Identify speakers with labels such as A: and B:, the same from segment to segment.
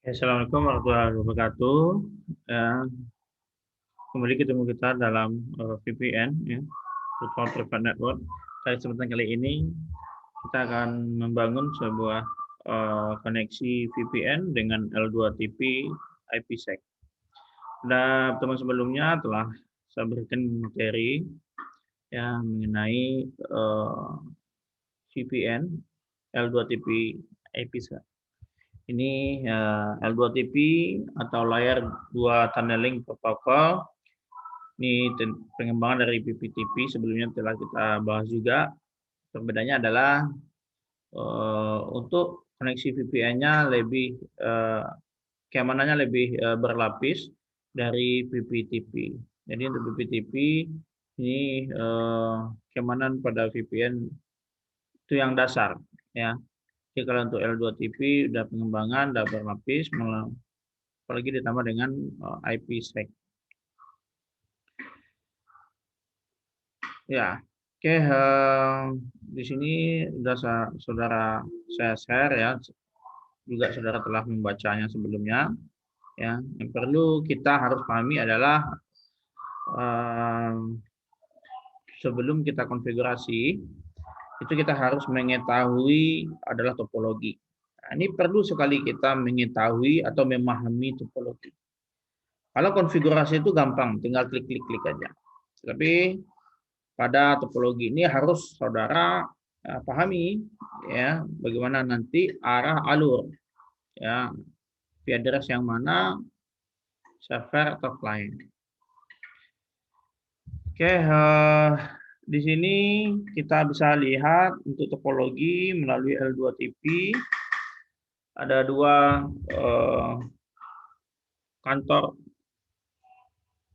A: Assalamualaikum warahmatullahi wabarakatuh. Ya, kembali ketemu kita dalam VPN, ya, Virtual Private Network. Kesempatan kali ini kita akan membangun sebuah koneksi VPN dengan L2TP IPsec. Pada pertemuan sebelumnya telah saya berikan materi ya mengenai VPN L2TP IPsec. Ini L2TP atau Layer 2 Tunneling Protocol. Ini pengembangan dari PPTP sebelumnya telah kita bahas juga. Perbedaannya adalah untuk koneksi VPN-nya lebih keamanannya lebih berlapis dari PPTP. Jadi untuk PPTP ini keamanan pada VPN itu yang dasar, ya. Jadi kalau untuk L2TP udah pengembangan, udah berlapis, apalagi ditambah dengan IPsec. Ya, oke. Di sini sudah saudara saya share ya, juga saudara telah membacanya sebelumnya. Ya, yang perlu kita harus pahami adalah sebelum kita konfigurasi itu kita harus mengetahui adalah topologi. Nah, ini perlu sekali kita mengetahui atau memahami topologi. Kalau konfigurasi itu gampang, tinggal klik-klik aja. Tapi pada topologi ini harus saudara pahami ya bagaimana nanti arah alur ya IP address yang mana server atau client. Oke, di sini kita bisa lihat untuk topologi melalui L2TP ada dua kantor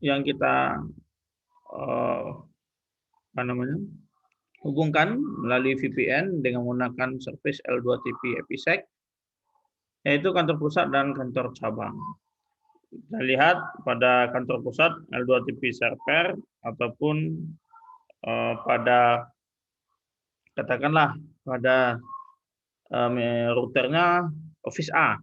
A: yang kita hubungkan melalui VPN dengan menggunakan service L2TP IPsec, yaitu kantor pusat dan kantor cabang. Kita lihat pada kantor pusat L2TP server ataupun pada katakanlah pada routernya Office A.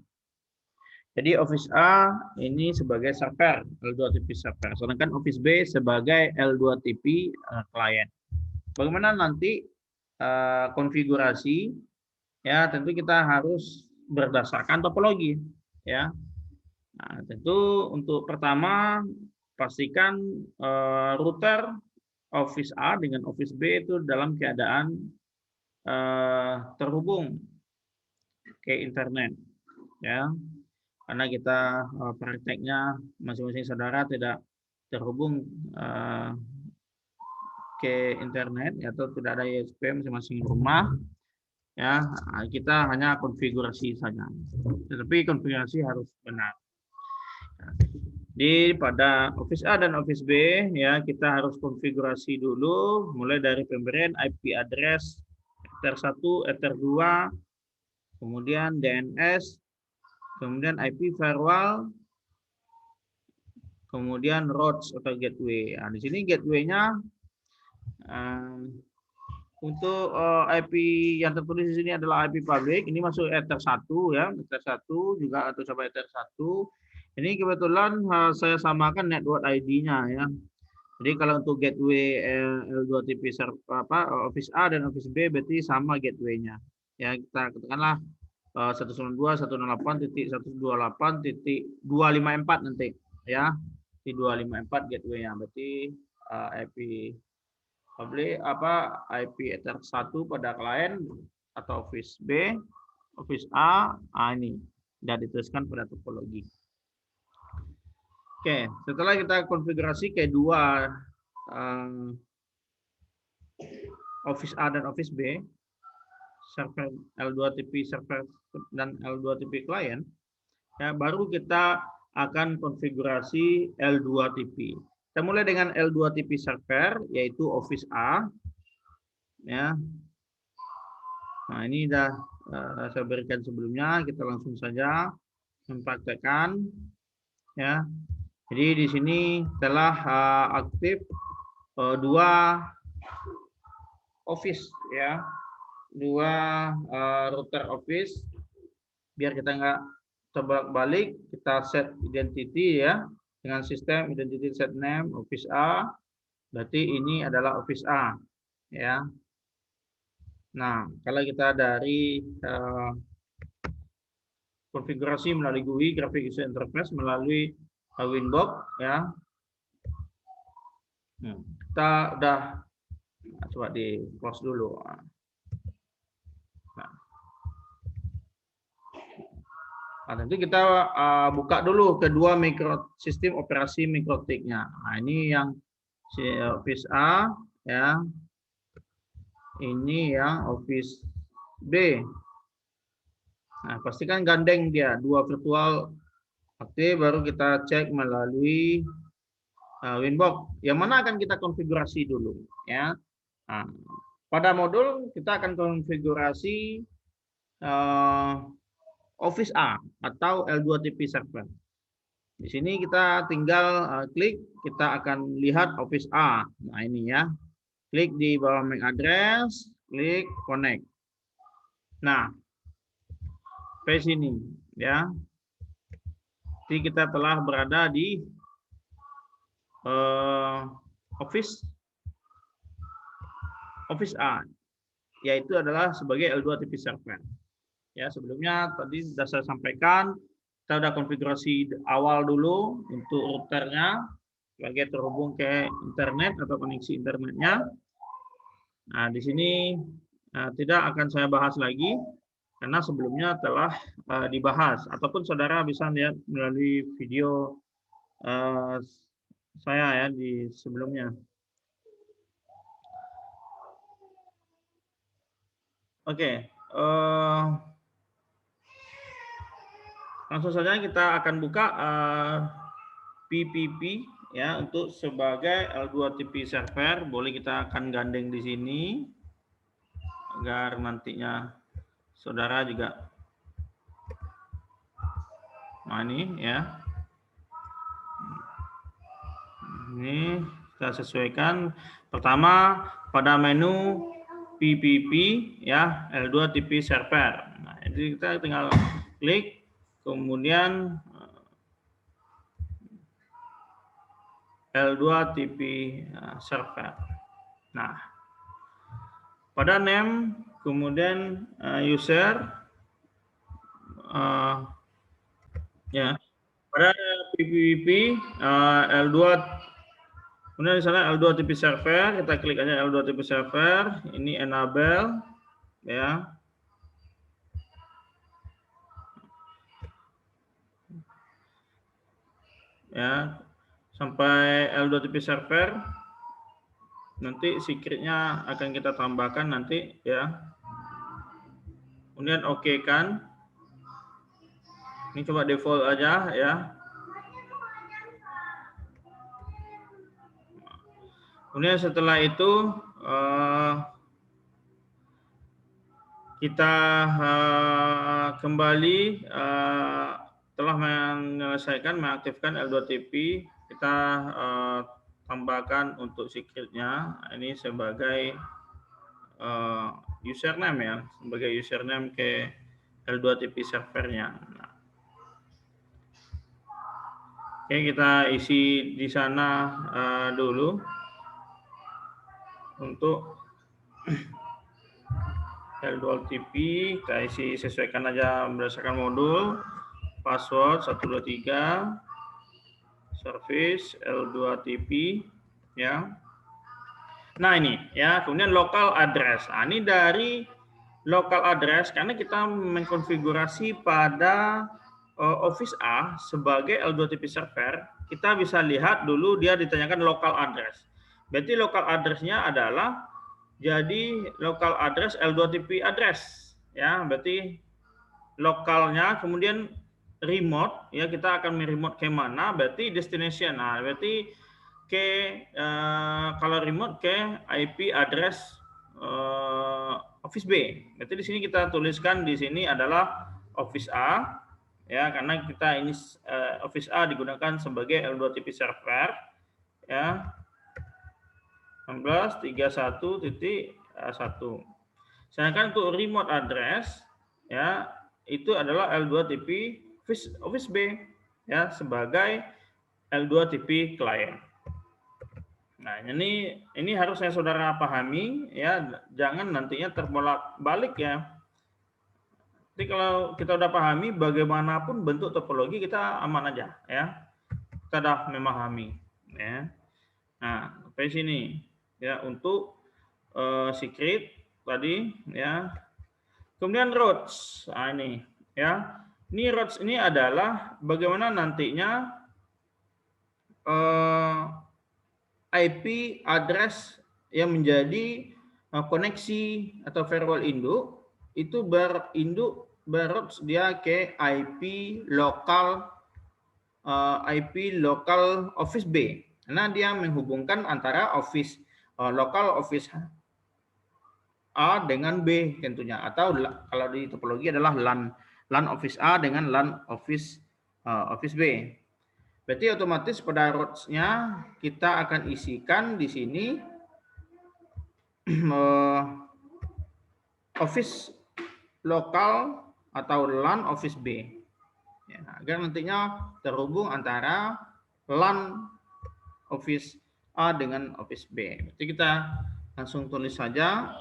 A: Jadi Office A ini sebagai server L2TP server, sedangkan Office B sebagai L2TP client. Bagaimana nanti konfigurasi? Ya, tentu kita harus berdasarkan topologi, ya. Nah, tentu untuk pertama pastikan router Office A dengan Office B itu dalam keadaan terhubung ke internet, ya. Karena kita prakteknya masing-masing saudara tidak terhubung ke internet atau tidak ada ISP masing-masing rumah, ya. Kita hanya konfigurasi saja. Tetapi konfigurasi harus benar. Di pada Office A dan Office B ya kita harus konfigurasi dulu mulai dari pemberian IP address Ether 1, Ether 2, kemudian DNS, kemudian IP firewall, kemudian routes atau gateway. Nah, di sini gateway-nya untuk IP yang tertulis di sini adalah IP public. Ini masuk Ether 1 ya, Ether 1 juga atau coba Ether 1. Ini kebetulan saya samakan network ID-nya ya. Jadi kalau untuk gateway L2TP Office A dan Office B berarti sama gateway-nya. Ya, kita katakanlah 192.168.254 nanti ya. Di 254 gateway-nya berarti IP public IP Ether 1 pada klien atau Office B, Office A, ini sudah dituliskan pada topologi. Oke, setelah kita konfigurasi kedua Office A dan Office B, server L2TP server dan L2TP client, ya baru kita akan konfigurasi L2TP. Kita mulai dengan L2TP server yaitu Office A, ya. Nah ini sudah saya berikan sebelumnya, kita langsung saja mempraktekkan, ya. Jadi di sini telah aktif dua Office, ya, dua router Office, biar kita nggak kita balik, kita set identity ya dengan sistem identity set name office A. Berarti ini adalah office A ya. Nah, kalau kita dari konfigurasi melalui GUI graphic user interface melalui Winbox ya. Kita udah coba di close dulu. Nah, nanti kita buka dulu kedua sistem operasi mikrotiknya. Nah, ini yang Office A ya. Ini yang Office B. Nah, pastikan gandeng dia dua virtual aktif, baru kita cek melalui Winbox. Yang mana akan kita konfigurasi dulu ya. Nah, pada modul kita akan konfigurasi Office A atau L2TP server. Di sini kita tinggal klik, kita akan lihat Office A. Nah, ini ya. Klik di bawah MAC address, klik connect. Nah, sampai sini ya. Jadi kita telah berada di Office A, yaitu adalah sebagai L2TP server. Ya, sebelumnya tadi sudah saya sampaikan, kita sudah konfigurasi awal dulu untuk routernya sebagai terhubung ke internet atau koneksi internetnya. Nah, di sini tidak akan saya bahas lagi karena sebelumnya telah dibahas, ataupun saudara bisa lihat melalui video saya ya di sebelumnya. Oke. Langsung saja kita akan buka PPP ya untuk sebagai L2TP server. Boleh kita akan gandeng di sini agar nantinya saudara juga. Nah, ini ya. Ini kita sesuaikan. Pertama pada menu PPP ya L2TP server. Nah, jadi kita tinggal klik. Kemudian L2TP server. Nah, pada name, kemudian user, ya, pada PPP L2, kemudian di sana L2TP server, kita klik aja L2TP server, ini enable, ya. Ya, sampai L2TP server, nanti secretnya akan kita tambahkan nanti ya. Kemudian oke kan, ini coba default aja ya. Kemudian setelah itu kita kembali telah menyelesaikan mengaktifkan L2TP, kita tambahkan untuk secretnya ini sebagai username ya, sebagai username ke L2TP servernya. Nah, oke, kita isi di sana dulu untuk L2TP, kita isi sesuaikan aja berdasarkan modul. Password 123 service L2TP ya. Nah, ini ya, kemudian local address. Nah, ini dari local address karena kita mengkonfigurasi pada Office A sebagai L2TP server, kita bisa lihat dulu dia ditanyakan local address. Berarti local address-nya adalah jadi local address L2TP address ya, berarti lokalnya, kemudian remote ya, kita akan meremote ke mana, berarti destination. Nah, berarti ke kalau remote ke IP address Office B. Berarti di sini kita tuliskan di sini adalah Office A ya, karena kita ini Office A digunakan sebagai L2TP server ya. 16.31.1. Sedangkan untuk remote address ya itu adalah L2TP Office B ya sebagai L2TP client. Nah, ini harusnya saudara pahami ya, jangan nantinya terbolak-balik ya. Jadi kalau kita udah pahami bagaimanapun bentuk topologi kita aman aja ya. Kita udah memahami ya. Nah, sampai sini ya untuk secret tadi ya. Kemudian routes. Nah, ini ya. Ini routes ini adalah bagaimana nantinya IP address yang menjadi koneksi atau firewall induk itu berroutes dia ke IP lokal Office B. Karena dia menghubungkan antara lokal Office A dengan B tentunya, atau kalau di topologi adalah LAN Office A dengan LAN Office B. Berarti otomatis pada routes-nya kita akan isikan di sini Office lokal atau LAN Office B. Ya, agar nantinya terhubung antara LAN Office A dengan Office B. Berarti kita langsung tulis saja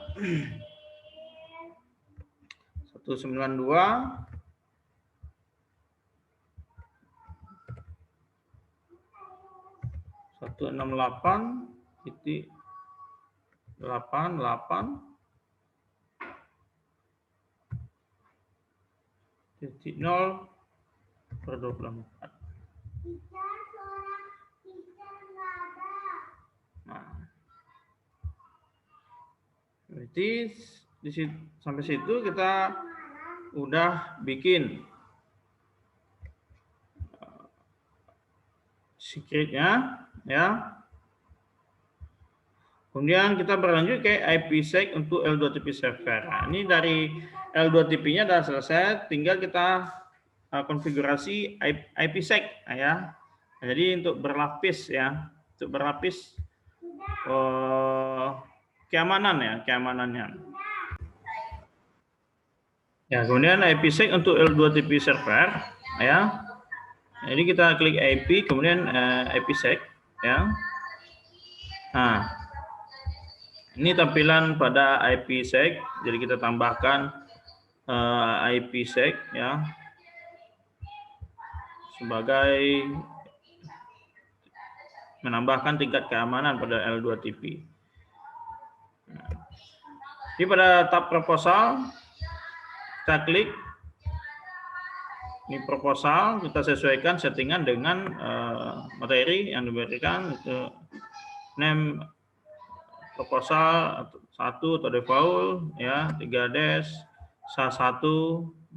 A: 192 168.0/24. Nah, berarti sampai situ kita udah bikin secretnya ya. Kemudian kita berlanjut ke IPsec untuk L2TP server. Nah, ini dari L2TP-nya sudah selesai, tinggal kita konfigurasi IPsec ya. Nah, jadi untuk berlapis ya, untuk berlapis keamanannya. Ya, kemudian IPsec untuk L2TP server ya. Jadi kita klik IP, kemudian IPsec ya. Nah, ini tampilan pada IPsec, jadi kita tambahkan IPsec ya sebagai menambahkan tingkat keamanan pada L2TP. Nah, ini pada tab proposal kita klik ini proposal, kita sesuaikan settingan dengan materi yang diberikan, itu name proposal 1 atau default ya, 3 SHA-1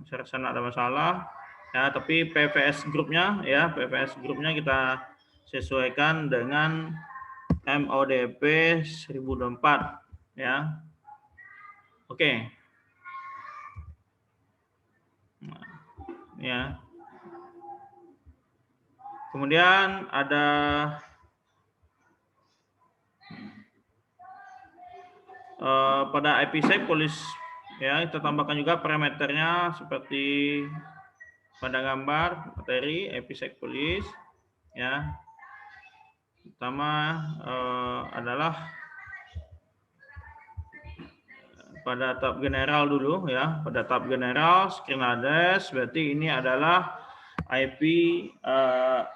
A: saya rasa ada masalah ya, tapi PVS grupnya kita sesuaikan dengan MODP 1024 ya. Oke. Nah, ya. Kemudian ada pada IPsec policy ya, kita tambahkan juga parameternya seperti pada gambar materi IPsec policy ya. Pertama adalah pada tab general dulu ya, pada tab general screen address, berarti ini adalah IP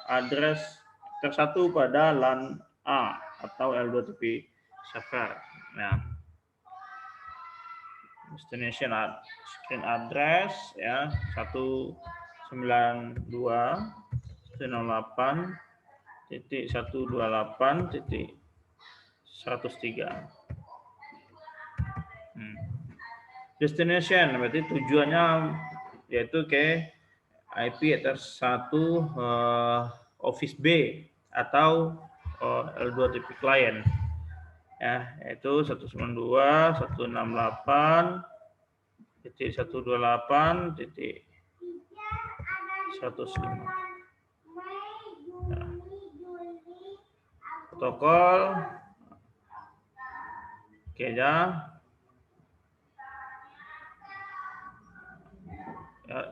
A: address tersatu pada LAN A atau L2TP server ya. Destination screen address ya 192.128.103. Destination berarti tujuannya yaitu ke IP address 1 Office B atau L2TP client ya, yaitu 192.168.105. Nah, protokol oke ya.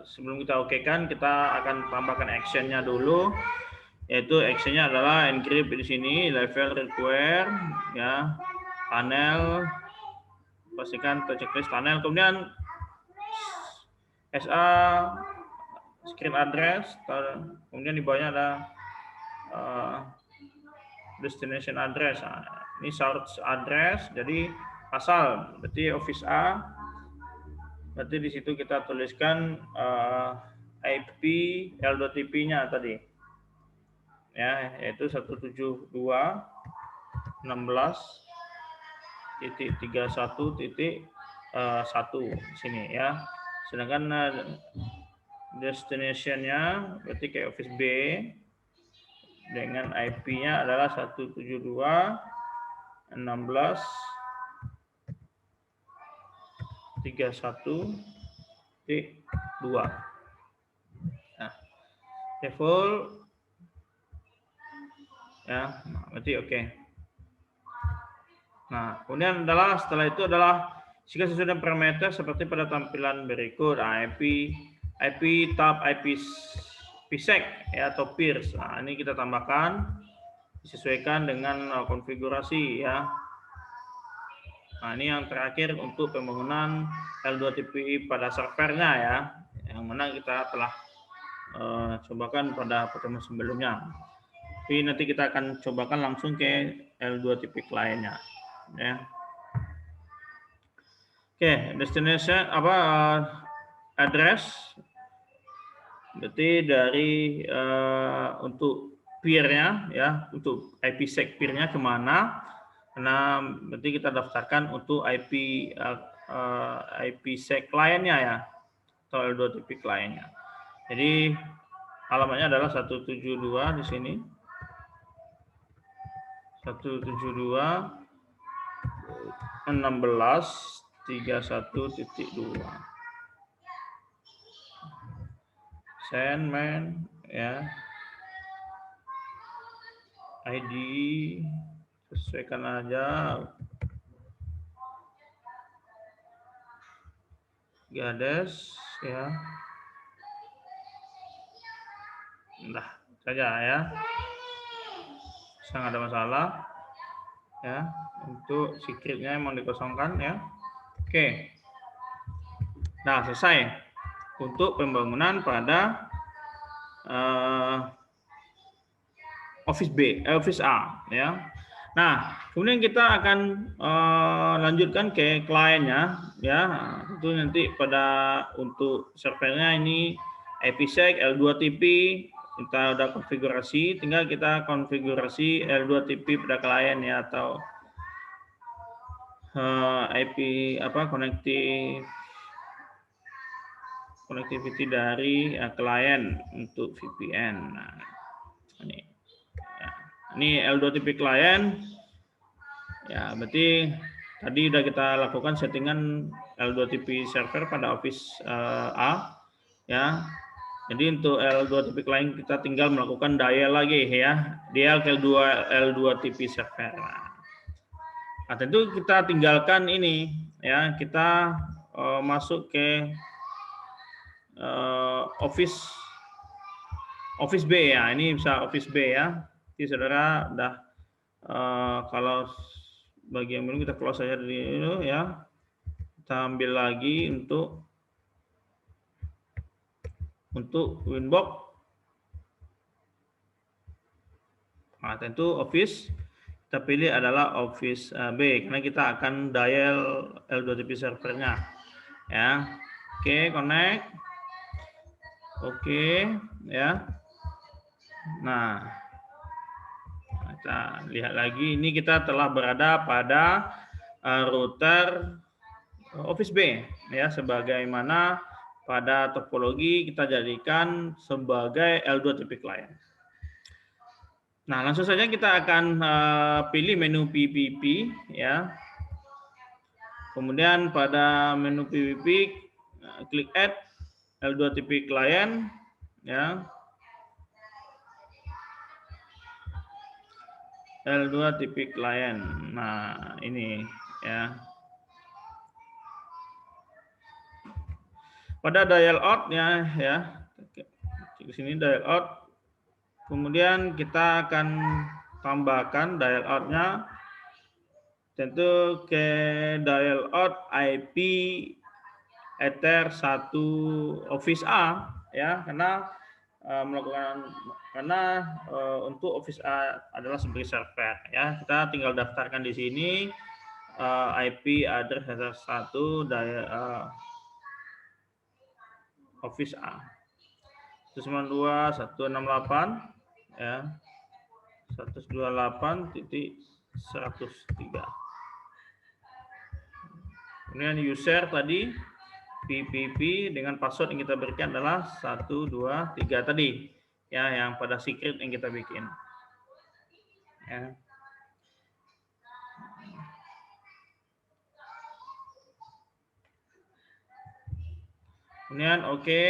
A: sebelum kita okekan, kita akan tambahkan actionnya dulu, yaitu actionnya adalah encrypt di sini, level require, ya, tunnel, pastikan checklist tunnel, kemudian SA script address, kemudian di bawahnya ada destination address. Nah, ini source address, jadi asal, berarti office A. Berarti di situ kita tuliskan IP L2TP-nya tadi, ya, yaitu 172.16.31.1 di sini, ya. Sedangkan destination-nya berarti kayak office B dengan IP-nya adalah 172.16.31.2. Nah, default, ya, berarti oke. Nah, kemudian adalah setelah itu adalah jika sesuai dengan parameter seperti pada tampilan berikut, IP tab IP PSEC, ya, atau peers. Nah, ini kita tambahkan disesuaikan dengan konfigurasi, ya. Nah, ini yang terakhir untuk pembangunan L2TPI pada servernya, ya, yang mana kita telah cobakan pada pertemuan sebelumnya. Tapi nanti kita akan cobakan langsung ke L2TP kliennya, ya. Oke, destination address berarti dari untuk peer-nya, ya, untuk IPsec peer-nya kemana, karena berarti kita daftarkan untuk IPsec kliennya, ya, atau L2TP kliennya. Jadi alamatnya adalah 172 di sini, 172.16.31.2. Send main, ya, ID sesuaikan aja, Gades, ya, nah saja, ya, sangat ada masalah, ya, untuk secretnya emang dikosongkan, ya. Oke, nah selesai untuk pembangunan pada Office A, ya. Nah, kemudian kita akan lanjutkan ke kliennya, ya. Itu nanti pada untuk servernya ini IPsec L2TP kita udah konfigurasi, tinggal kita konfigurasi L2TP pada klien, ya, atau IP connectivity dari klien untuk VPN. Nah, ini L2TP klien, ya, berarti tadi udah kita lakukan settingan L2TP server pada Office A, ya. Jadi untuk L2TP klien kita tinggal melakukan dial lagi, ya, dial ke L2TP server. Nah, tentu kita tinggalkan ini, ya, kita masuk ke Office B, ya. Ini bisa Office B, ya. Jadi saudara udah kalau bagian ini kita close saja dari itu, ya. Kita ambil lagi untuk Winbox. Nah, tentu Office kita pilih adalah Office B karena kita akan dial L2TP servernya, ya. Oke, connect. Oke, ya. Nah, kita lihat lagi, ini kita telah berada pada router Office B, ya, sebagaimana pada topologi kita jadikan sebagai L2TP client. Nah, langsung saja kita akan pilih menu PPP, ya. Kemudian pada menu PPP klik add L2TP client, ya. L2TP client. Nah, ini, ya. Pada dial out-nya ya, di sini dial out. Kemudian kita akan tambahkan dial out-nya tentu ke dial out IP Ether 1 Office A ya, karena untuk Office A adalah sebagai server ya. Kita tinggal daftarkan di sini IP address Ether 1 Office A 192.168 ya, 128.103. Kemudian user tadi PPP dengan password yang kita berikan adalah 123 tadi ya, yang pada secret yang kita bikin ya. Kemudian oke.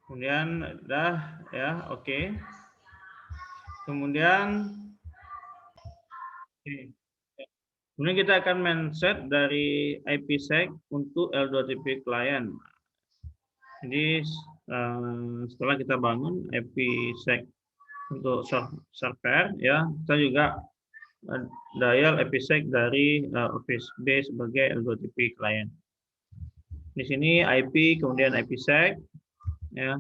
A: Kemudian udah ya, oke. Kemudian kita akan men-set dari IPsec untuk L2TP client. Jadi setelah kita bangun IPsec untuk server ya, kita juga dial IPsec dari Office B sebagai L2TP client. Di sini IP kemudian IPsec ya,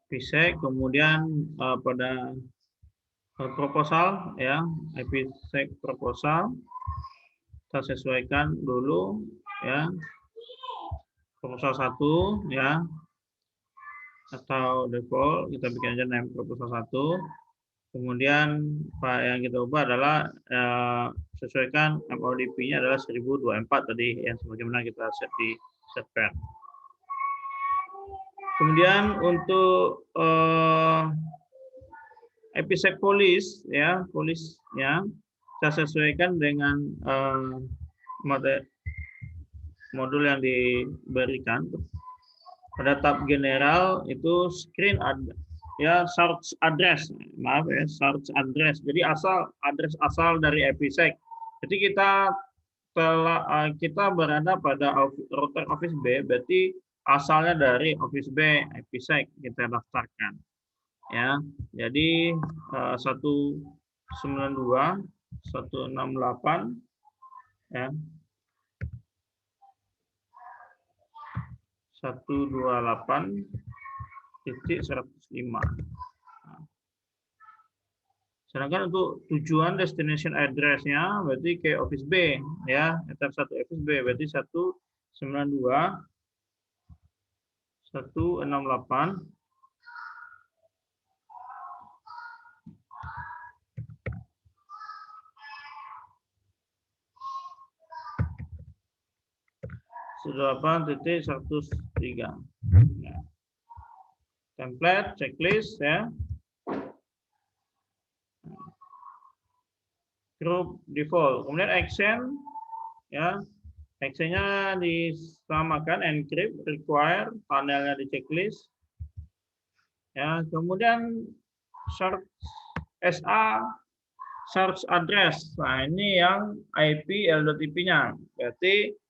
A: IPsec kemudian pada proposal ya, IPsec proposal kita sesuaikan dulu ya, proposal 1 ya, atau default kita bikin aja name proposal 1. Kemudian yang kita ubah adalah sesuaikan MODP-nya adalah 1024 tadi yang sebagaimana kita set di server. Kemudian untuk IPsec police ya, police-nya kita sesuaikan dengan modul yang diberikan. Pada tab general itu screen ya, source address, maaf ya, source address. Jadi address asal dari IPsec. Jadi kita berada pada router Office B, berarti asalnya dari Office B IPsec kita daftarkan. Ya, jadi 192.168 ya. 128.105. Sedangkan untuk tujuan destination address-nya berarti ke Office B ya, Ether 1 Office B berarti 192.168 108.103. Ya. Template, checklist ya. Group default. Kemudian action ya. Actionnya disamakan encrypt, require, panelnya di checklist. Ya, kemudian search SA, search address. Nah, ini yang IP L2TP-nya. Berarti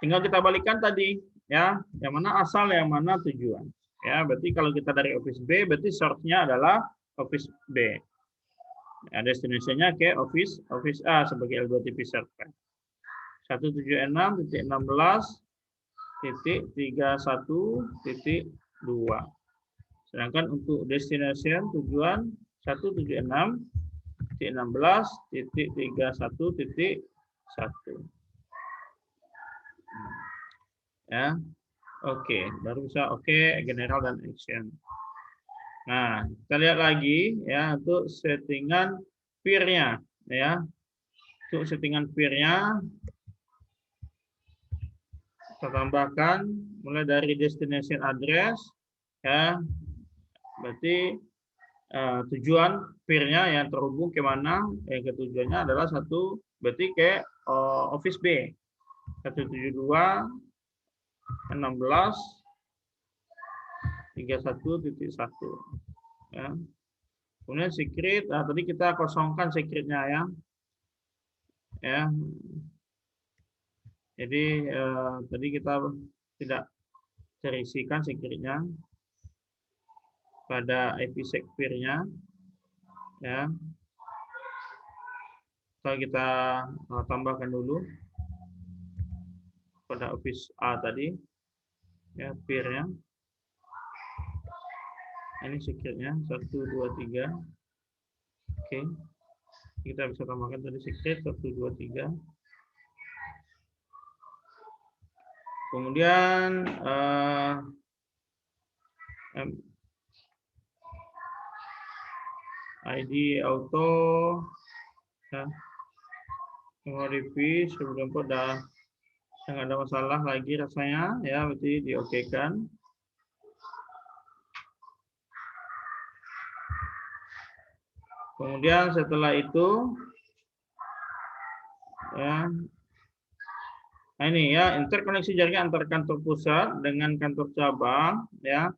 A: tinggal kita balikan tadi ya, yang mana asal, yang mana tujuan. Ya, berarti kalau kita dari Office B, berarti source-nya adalah Office B. Ya, destination-nya ke Office A sebagai L2TP server. 176.16.31.2. Sedangkan untuk destination tujuan 176.16.31.1. Ya, oke, baru bisa oke, general dan action. Nah, kita lihat lagi ya untuk settingan peer-nya ya. Untuk settingan peer-nya kita tambahkan mulai dari destination address ya. Berarti tujuan peer-nya yang terhubung ke mana? Yang ketujuannya adalah satu, berarti ke Office B 172.16.31.1 ya. Kemudian secret, tadi kita kosongkan secretnya ya. Ya. Jadi tadi kita tidak terisikan secretnya pada IPsec peer-nya ya. Kita tambahkan dulu pada office A tadi ya, peer-nya. Ini secretnya 1 2 3. Oke. Kita bisa tambahkan tadi secret 1 2 3. Kemudian ID auto ya. Review sebelum udah nggak ada masalah lagi rasanya ya, berarti diokekan. Kemudian setelah itu ya, nah ini ya, interkoneksi jaringan antar kantor pusat dengan kantor cabang ya.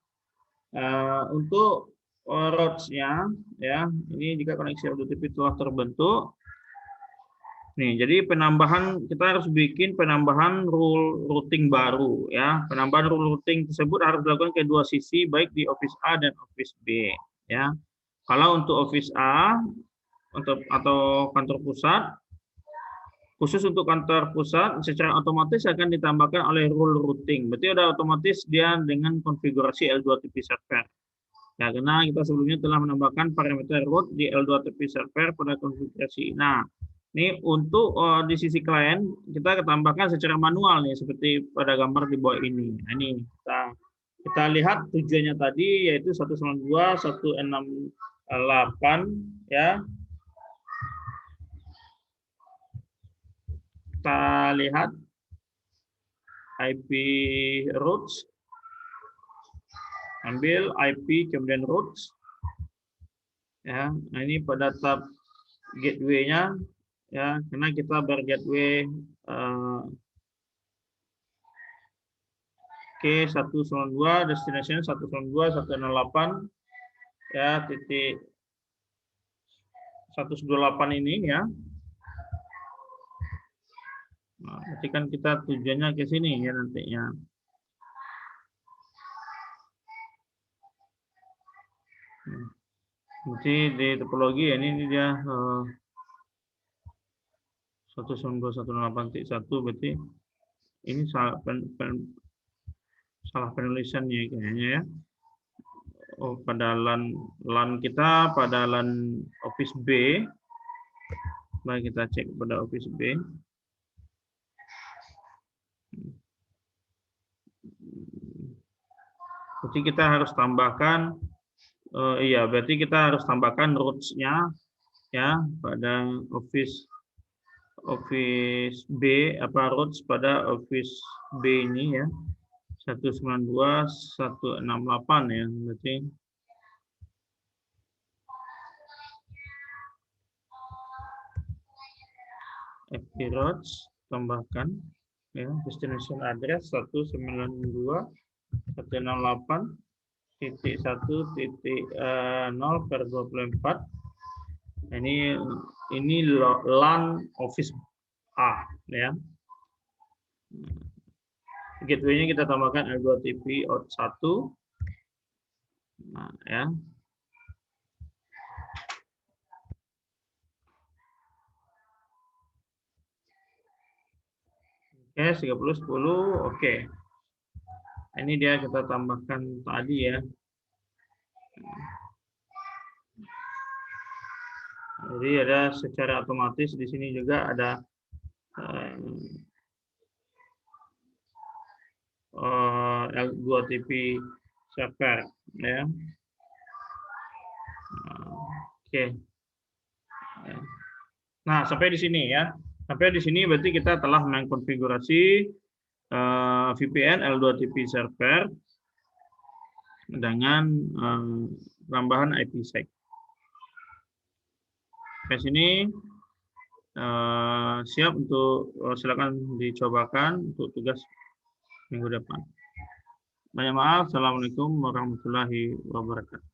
A: Untuk routes-nya ya, ini jika koneksi LDTP telah terbentuk. Nih, jadi penambahan, kita harus bikin penambahan rule routing baru ya. Penambahan rule routing tersebut harus dilakukan ke dua sisi, baik di office A dan office B ya. Kalau untuk office A atau kantor pusat, khusus untuk kantor pusat secara otomatis akan ditambahkan oleh rule routing. Berarti ada otomatis dia dengan konfigurasi L2TP server. Ya, karena kita sebelumnya telah menambahkan parameter route di L2TP server pada konfigurasi. Nah, ini untuk di sisi klien kita tambahkan secara manual nih, seperti pada gambar di bawah ini. Nah, ini kita lihat tujuannya tadi yaitu 192 168 ya. Kita lihat IP routes, ambil IP kemudian routes ya. Nah, ini pada tab gateway-nya ya, karena kita bergateway ke 192, destination 192 168 ya, titik 128 ini ya. Nah, berarti kan kita tujuannya ke sini ya nantinya. Berarti di topologi ya, ini dia 192.168.1, berarti ini salah penulisannya kayaknya ya. Oh, pada LAN kita pada LAN office B. Mari kita cek pada office B. Berarti kita harus tambahkan, iya, berarti kita harus tambahkan routes-nya ya pada office B, apa routes pada office B ini ya, 192.168 ya, berarti FP routes tambahkan ya, destination address 192.168.1.0/24. Ini LAN office A ya. Gateway-nya kita tambahkan L2TP out 1. Nah, ya. Oke, 3010. Oke. Ini dia kita tambahkan tadi ya. Jadi ada secara otomatis di sini juga ada L2TP server ya. Oke. Nah, sampai di sini ya. Sampai di sini berarti kita telah mengkonfigurasi VPN L2TP server dengan tambahan IPsec. Sampai sini siap untuk silakan dicobakan untuk tugas minggu depan. Banyak maaf. Assalamualaikum warahmatullahi wabarakatuh.